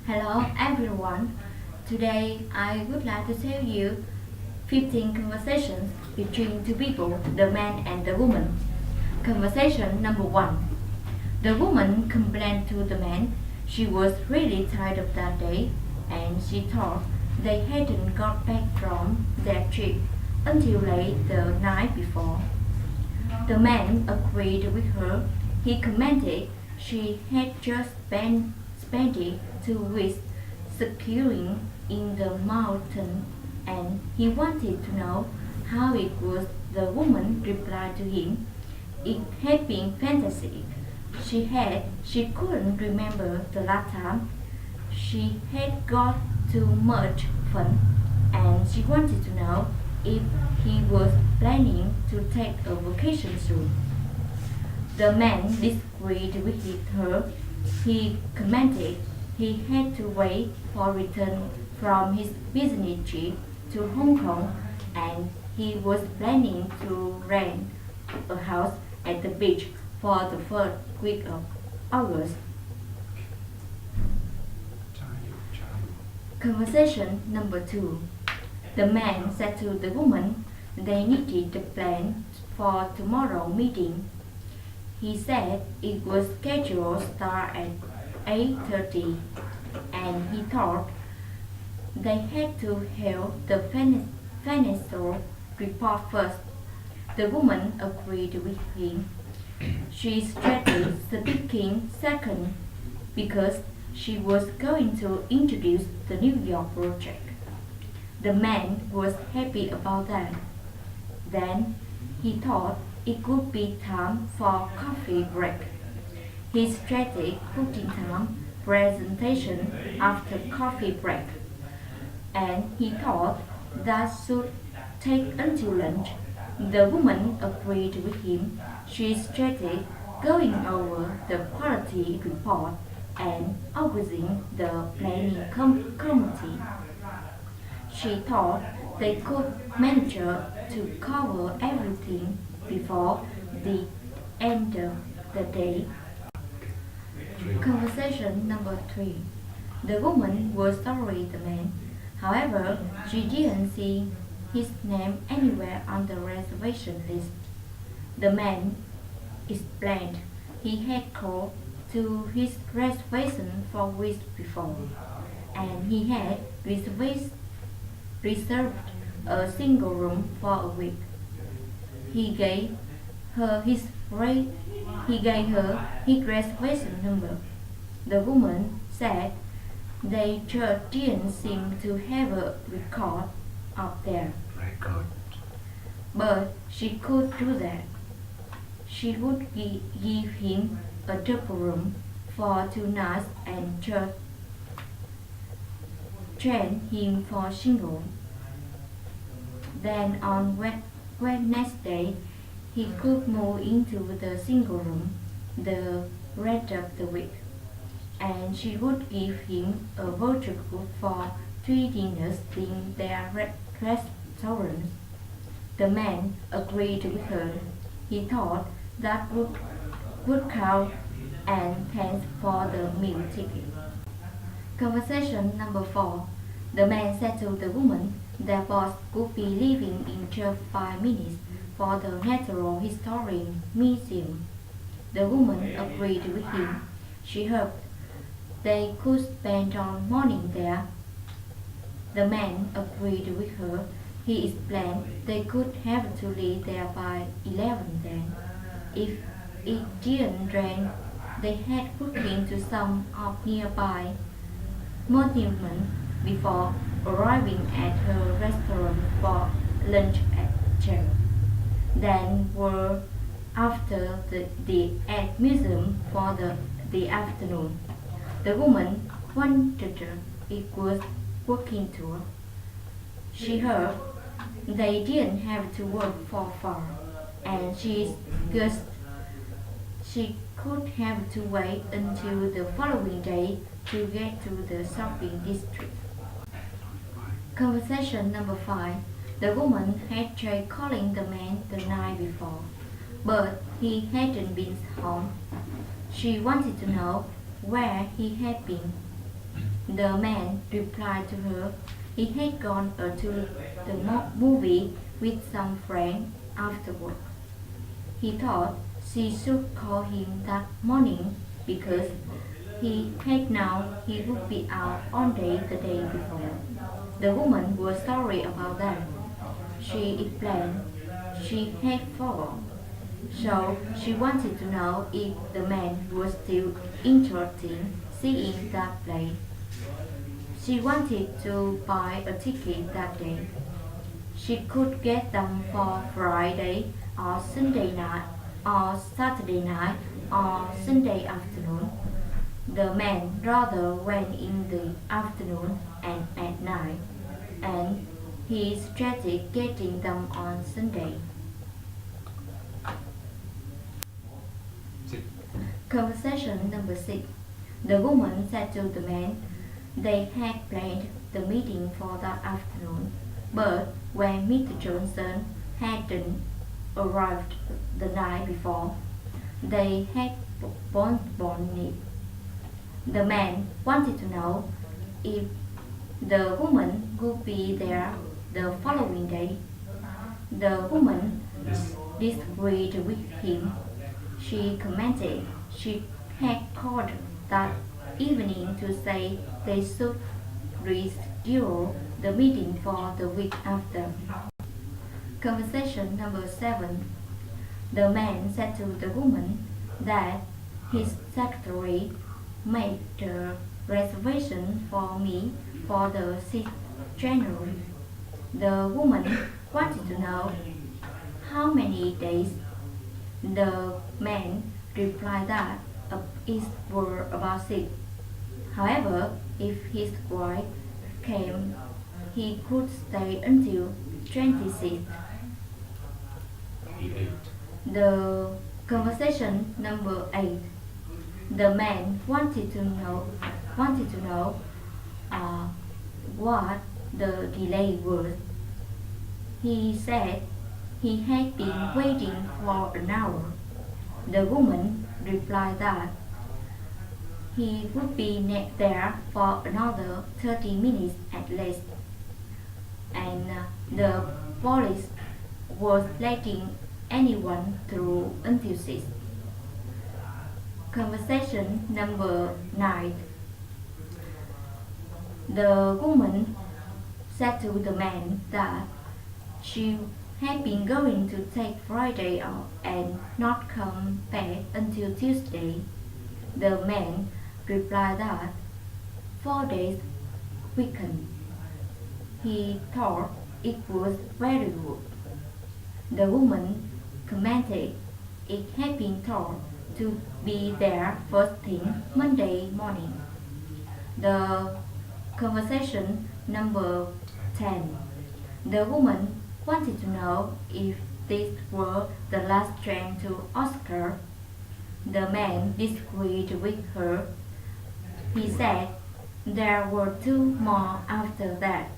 Hello everyone. Today I would like to tell you 15 conversations between two people, the man and the woman. Conversation number 1. The woman complained to the man she was really tired of that day and she thought they hadn't got back from their trip until late the night before. The man agreed with her. He commented she had just spent it 2 weeks skiing in the mountain and he wanted to know how it was. The woman replied to him, it had been fantastic. She couldn't remember the last time she had got too much fun and she wanted to know if he was planning to take a vacation soon. The man disagreed with her. He commented he had to wait for return from his business trip to Hong Kong and he was planning to rent a house at the beach for the first week of August. Conversation number 2. The man said to the woman they needed to plan for tomorrow meeting. He said it was scheduled to start at 8:30 and he thought they had to have the financial report first. The woman agreed with him. She started speaking second because she was going to introduce the New York project. The man was happy about that. Then he thought it could be time for coffee break. He started putting time presentation after coffee break, and he thought that should take until lunch. The woman agreed with him. She started going over the quality report and organizing the planning committee. She thought they could manage to cover everything before the end of the day. Conversation number 3. The woman was sorry the man. However, she didn't see his name anywhere on the reservation list. The man explained he had called to his reservation 4 weeks before, and he had reserved a single room for a week. He gave her his reservation number. The woman said they just didn't seem to have a record up there. But she could do that. She would give him a double room for 2 nights and just train him for single. Then on Wednesday, he could move into the single room the rest of the week, and she would give him a voucher code for 3 dinners in their restaurants. The man agreed with her. He thought that would count, and thanks for the meal ticket. Conversation number 4. The man said to the woman their boss would be leaving in just 5 minutes for the Natural History Museum. The woman agreed with him. She hoped they could spend all morning there. The man agreed with her. He explained they could have to leave there by 11 then. If it didn't rain, they had put him to some of nearby monuments before arriving at her restaurant for lunch at 12. Then were after the art museum for the afternoon. The woman wondered it was walking tour. She heard they didn't have to walk far, and she guessed she could have to wait until the following day to get to the shopping district. Conversation number 5. The woman had tried calling the man the night before, but he hadn't been home. She wanted to know where he had been. The man replied to her he had gone to the movie with some friend after work. He thought she should call him that morning because he had known he would be out all day the day before. The woman was sorry about that. She explained she had forgotten. So she wanted to know if the man was still interested in seeing that play. She wanted to buy a ticket that day. She could get them for Friday or Sunday night or Saturday night or Sunday afternoon. The man rather went in the afternoon and at night, and he suggested getting them on Sunday. Conversation number 6. The woman said to the man they had planned the meeting for that afternoon, but when Mr. Johnson hadn't arrived the night before, they had postponed it. The man wanted to know if the woman would be there the following day. The woman disagreed with him. She commented she had called that evening to say they should reschedule the meeting for the week after. Conversation number 7. The man said to the woman that his secretary made a reservation for me for the 6th January. The woman wanted to know how many days. The man replied that it were about 6. However, if his wife came, he could stay until 26th. The conversation number 8. The man wanted to know what the delay was. He said he had been waiting for an hour. The woman replied that he would be there for another 30 minutes at least, and the police was letting anyone through until 6. Conversation number 9. The woman said to the man that she had been going to take Friday off and not come back until Tuesday. The man replied that 4 days weekend. He thought it was very good. The woman commented it had been told to be there first thing Monday morning. The conversation number 10. The woman wanted to know if these were the last train to Oscar. The man disagreed with her. He said there were 2 more after that.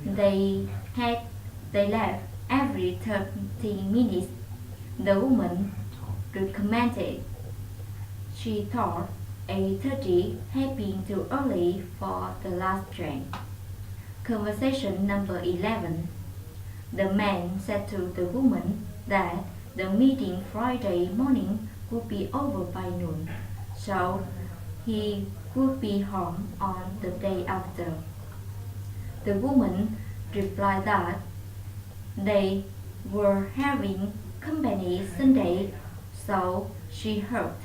They left every 30 minutes. The woman recommended. She thought 8:30 had been too early for the last train. Conversation number 11. The man said to the woman that the meeting Friday morning would be over by noon, so he would be home on the day after. The woman replied that they were having company Sunday, so she hoped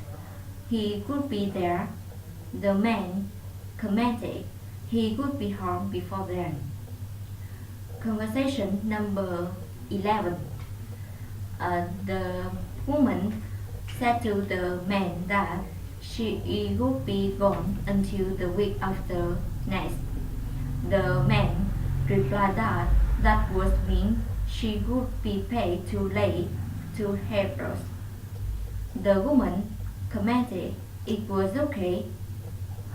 he would be there. The man commented he would be home before then. Conversation number 11. The woman said to the man that she would be gone until the week after next. The man replied that that would mean she would be paid too late to help us. The woman commented it was okay.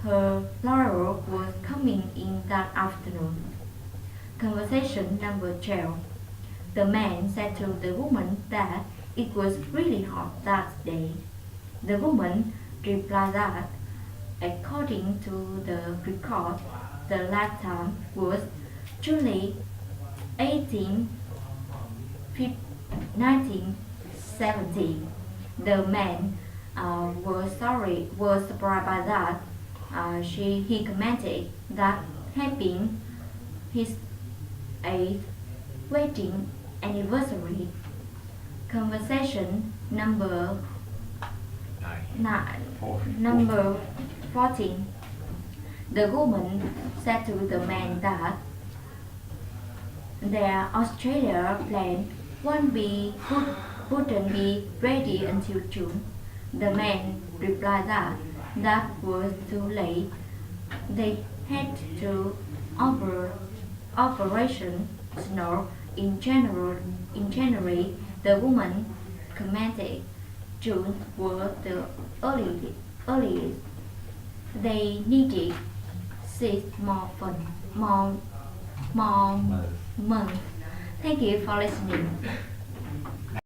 Her lawyer was coming in that afternoon. Conversation number 12. The man said to the woman that it was really hot that day. The woman replied that According to the record, the last time was July 18, 1970. The man was surprised by that. He commented that having his eighth wedding anniversary. Conversation number 14. The woman said to the man that their Australia plan wouldn't be ready until June. The man replied that that was too late. They had to Operation Snow in January. The woman commented June was the earliest. They needed 6 more months. Thank you for listening.